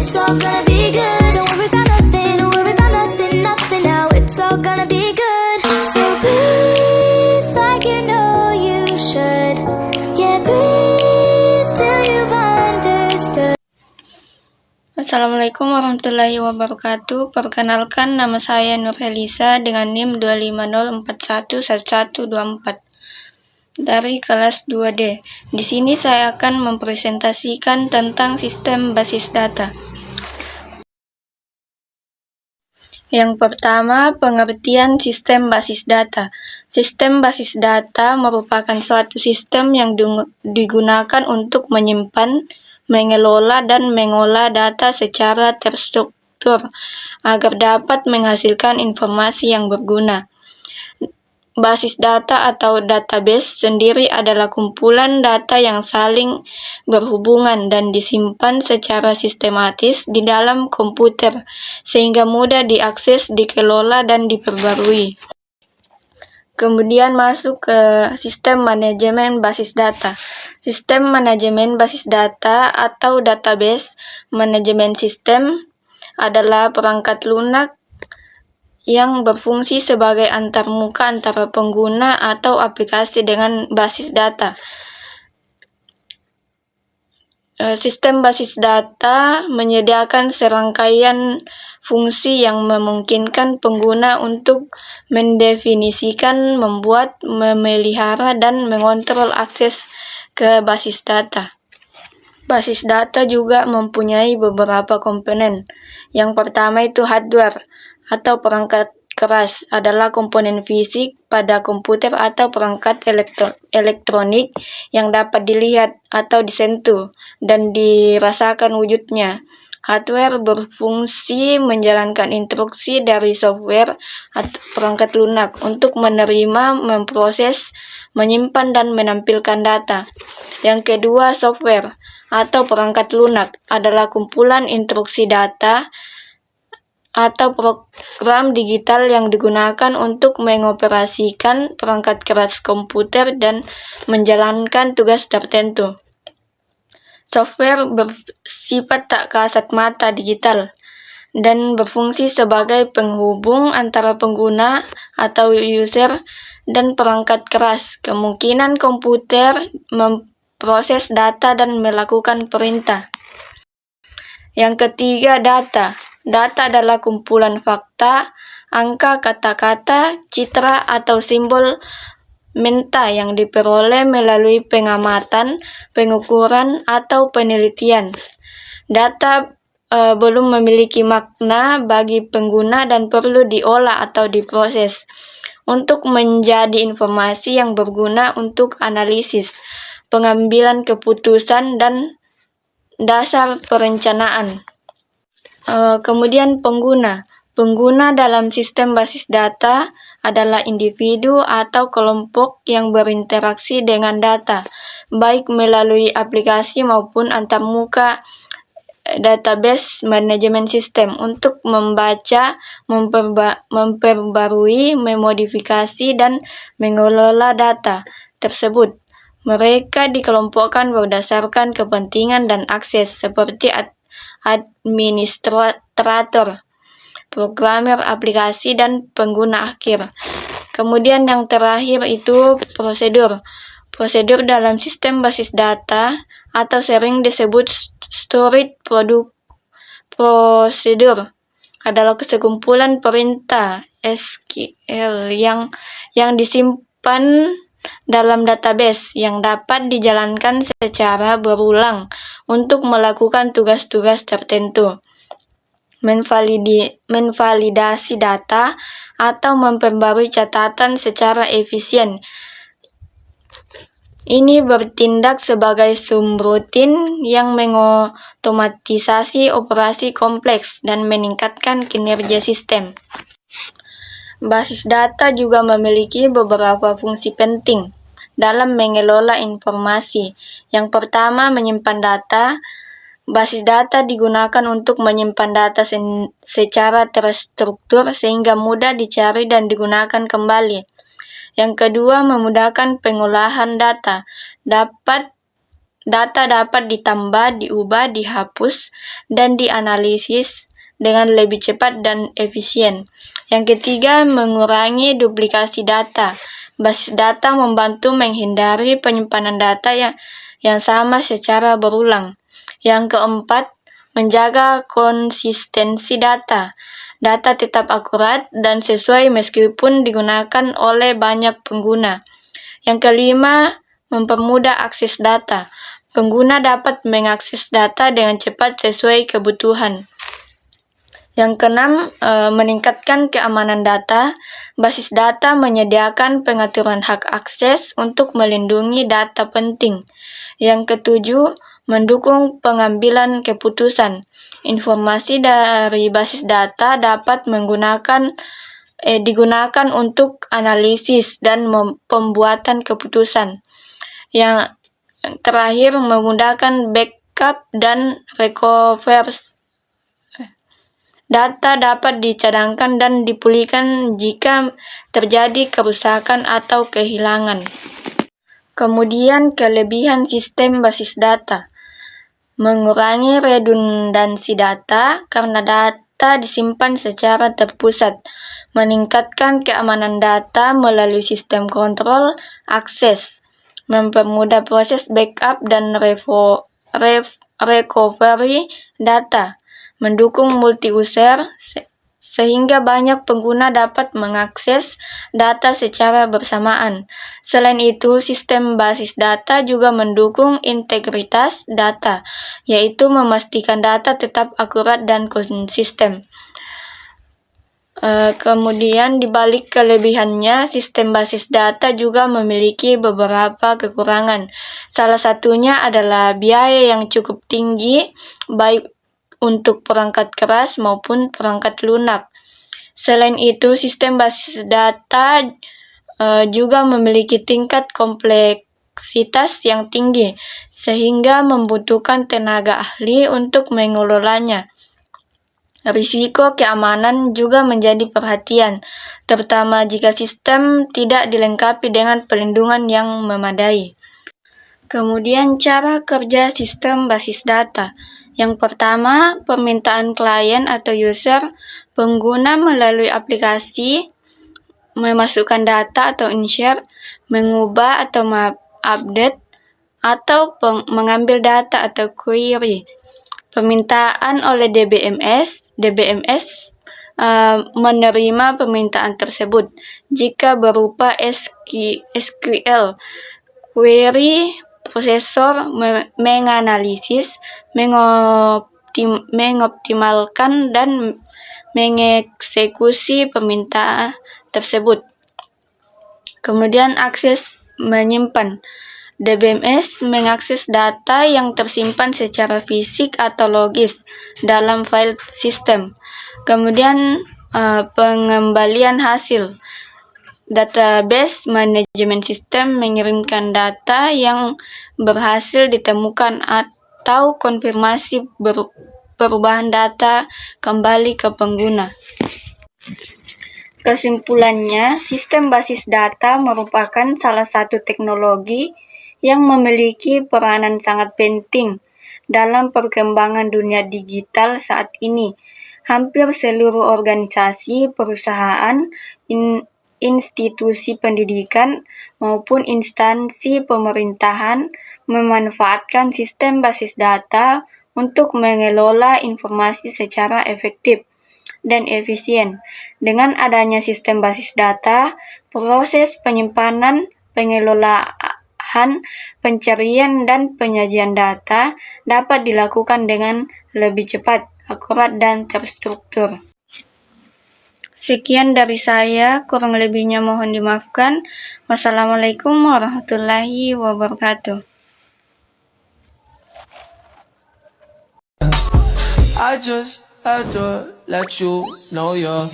it's all gonna be good. Don't worry about nothing, don't worry about nothing, nothing now. It's all gonna be good. So breathe like you know you should. Yeah, breathe till you've understood. Assalamualaikum warahmatullahi wabarakatuh. Perkenalkan, nama saya Nur Helisa dengan NIM 250411124 dari kelas 2D. Di sini saya akan mempresentasikan tentang sistem basis data. Yang pertama, pengertian sistem basis data. Sistem basis data merupakan suatu sistem yang digunakan untuk menyimpan, mengelola, dan mengolah data secara terstruktur agar dapat menghasilkan informasi yang berguna. Basis data atau database sendiri adalah kumpulan data yang saling berhubungan dan disimpan secara sistematis di dalam komputer, sehingga mudah diakses, dikelola, dan diperbarui. Kemudian masuk ke sistem manajemen basis data. Sistem manajemen basis data atau database manajemen sistem adalah perangkat lunak yang berfungsi sebagai antarmuka antara pengguna atau aplikasi dengan basis data. Sistem basis data menyediakan serangkaian fungsi yang memungkinkan pengguna untuk mendefinisikan, membuat, memelihara, dan mengontrol akses ke basis data. Basis data juga mempunyai beberapa komponen. Yang pertama itu hardware atau perangkat keras, adalah komponen fisik pada komputer atau perangkat elektronik yang dapat dilihat atau disentuh dan dirasakan wujudnya. Hardware berfungsi menjalankan instruksi dari software atau perangkat lunak untuk menerima, memproses, menyimpan, dan menampilkan data. Yang kedua, software atau perangkat lunak adalah kumpulan instruksi data atau program digital yang digunakan untuk mengoperasikan perangkat keras komputer dan menjalankan tugas tertentu. Software bersifat tak kasat mata digital dan berfungsi sebagai penghubung antara pengguna atau user dan perangkat keras. Kemungkinan komputer memproses data dan melakukan perintah. Yang ketiga, data. Data adalah kumpulan fakta, angka, kata-kata, citra, atau simbol menta yang diperoleh melalui pengamatan, pengukuran, atau penelitian. Data belum memiliki makna bagi pengguna dan perlu diolah atau diproses untuk menjadi informasi yang berguna untuk analisis, pengambilan keputusan, dan dasar perencanaan. Kemudian pengguna. Pengguna dalam sistem basis data adalah individu atau kelompok yang berinteraksi dengan data, baik melalui aplikasi maupun antarmuka database manajemen sistem untuk membaca, memperbarui, memodifikasi, dan mengelola data tersebut. Mereka dikelompokkan berdasarkan kepentingan dan akses, seperti administrator, programmer aplikasi, dan pengguna akhir. Kemudian yang terakhir itu prosedur. Prosedur dalam sistem basis data atau sering disebut storage prosedur adalah sekumpulan perintah SQL yang disimpan dalam database yang dapat dijalankan secara berulang untuk melakukan tugas-tugas tertentu, menvalidasi data, atau memperbarui catatan secara efisien. Ini bertindak sebagai subrutin yang mengotomatisasi operasi kompleks dan meningkatkan kinerja sistem. Basis data juga memiliki beberapa fungsi penting dalam mengelola informasi. Yang pertama, menyimpan data. Basis data digunakan untuk menyimpan data secara terstruktur sehingga mudah dicari dan digunakan kembali. Yang kedua, memudahkan pengolahan data. Data dapat ditambah, diubah, dihapus, dan dianalisis dengan lebih cepat dan efisien. Yang ketiga, mengurangi duplikasi data. Basis data membantu menghindari penyimpanan data yang sama secara berulang. Yang keempat, menjaga konsistensi data. Data tetap akurat dan sesuai meskipun digunakan oleh banyak pengguna. Yang kelima, mempermudah akses data. Pengguna dapat mengakses data dengan cepat sesuai kebutuhan. Yang keenam, meningkatkan keamanan data. Basis data menyediakan pengaturan hak akses untuk melindungi data penting. Yang ketujuh, mendukung pengambilan keputusan. Informasi dari basis data dapat digunakan untuk analisis dan pembuatan keputusan. Yang terakhir, memudahkan backup dan recovery. Data dapat dicadangkan dan dipulihkan jika terjadi kerusakan atau kehilangan. Kemudian, kelebihan sistem basis data. Mengurangi redundansi data karena data disimpan secara terpusat. Meningkatkan keamanan data melalui sistem kontrol akses. Mempermudah proses backup dan recovery data. Mendukung multi-user sehingga banyak pengguna dapat mengakses data secara bersamaan. Selain itu, sistem basis data juga mendukung integritas data, yaitu memastikan data tetap akurat dan konsisten. Kemudian, di balik kelebihannya, sistem basis data juga memiliki beberapa kekurangan. Salah satunya adalah biaya yang cukup tinggi, baik untuk perangkat keras maupun perangkat lunak. Selain itu, sistem basis data juga memiliki tingkat kompleksitas yang tinggi, sehingga membutuhkan tenaga ahli untuk mengelolanya. Risiko keamanan juga menjadi perhatian, terutama jika sistem tidak dilengkapi dengan perlindungan yang memadai. Kemudian, cara kerja sistem basis data. Yang pertama, permintaan klien atau user. Pengguna melalui aplikasi memasukkan data atau insert, mengubah atau update, atau mengambil data atau query. Permintaan oleh DBMS. DBMS menerima permintaan tersebut jika berupa SQL. Query prosesor menganalisis, mengoptimalkan, dan mengeksekusi permintaan tersebut. Kemudian, akses menyimpan. DBMS mengakses data yang tersimpan secara fisik atau logis dalam file sistem. Kemudian, pengembalian hasil. Database Management System mengirimkan data yang berhasil ditemukan atau konfirmasi perubahan data kembali ke pengguna. Kesimpulannya, sistem basis data merupakan salah satu teknologi yang memiliki peranan sangat penting dalam perkembangan dunia digital saat ini. Hampir seluruh organisasi, perusahaan, institusi pendidikan, maupun instansi pemerintahan memanfaatkan sistem basis data untuk mengelola informasi secara efektif dan efisien. Dengan adanya sistem basis data, proses penyimpanan, pengelolaan, pencarian, dan penyajian data dapat dilakukan dengan lebih cepat, akurat, dan terstruktur. Sekian dari saya, kurang lebihnya mohon dimaafkan. Wassalamualaikum warahmatullahi wabarakatuh. I just had to let you know you're